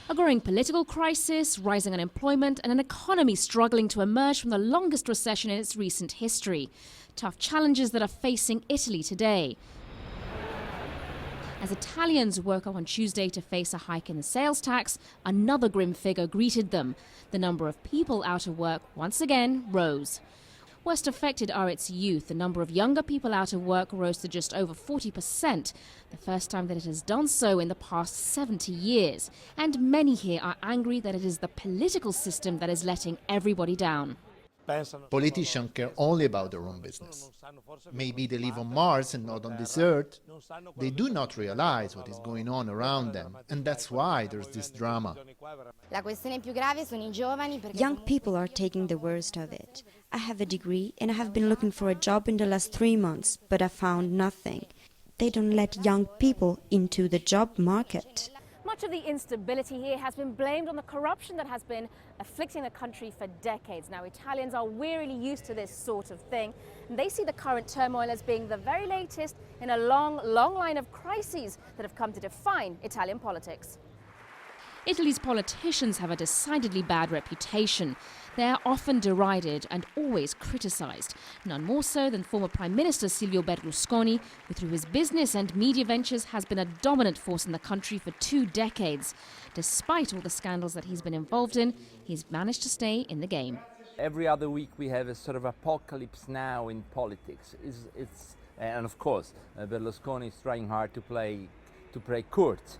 A growing political crisis, rising unemployment, and an economy struggling to emerge from the longest recession in its recent history. Tough challenges that are facing Italy today. As Italians woke up on Tuesday to face a hike in the sales tax, another grim figure greeted them. The number of people out of work once again rose. Worst affected are its youth. The number of younger people out of work rose to just over 40%, the first time that it has done so in the past 70 years. And many here are angry that it is the political system that is letting everybody down. Politicians care only about their own business. Maybe they live on Mars and not on this Earth. They do not realize what is going on around them, and that's why there's this drama. Young people are taking the worst of it. I have a degree and I have been looking for a job in the last 3 months, but I found nothing. They don't let young people into the job market. Much of the instability here has been blamed on the corruption that has been afflicting the country for decades. Now, Italians are wearily used to this sort of thing, and they see the current turmoil as being the very latest in a long line of crises that have come to define Italian politics. Italy's politicians have a decidedly bad reputation. They are often derided and always criticised, none more so than former Prime Minister Silvio Berlusconi, who through his business and media ventures has been a dominant force in the country for 2 decades. Despite all the scandals that he's been involved in, he's managed to stay in the game. Every other week we have a sort of apocalypse now in politics. And of course, Berlusconi is trying hard to play court.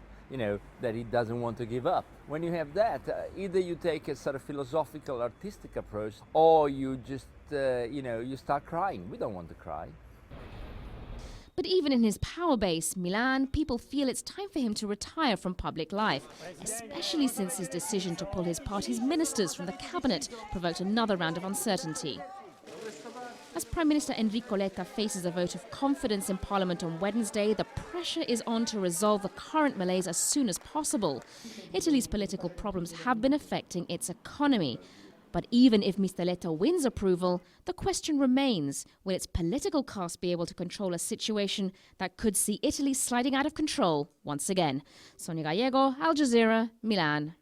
That he doesn't want to give up. When you have that, either you take a sort of philosophical, artistic approach, or you just, you start crying. We don't want to cry. But even in his power base, Milan, people feel it's time for him to retire from public life, especially since his decision to pull his party's ministers from the cabinet provoked another round of uncertainty. As Prime Minister Enrico Letta faces a vote of confidence in Parliament on Wednesday, the pressure is on to resolve the current malaise as soon as possible. Italy's political problems have been affecting its economy. But even if Mr. Letta wins approval, the question remains, will its political caste be able to control a situation that could see Italy sliding out of control once again? Sonia Gallego, Al Jazeera, Milan.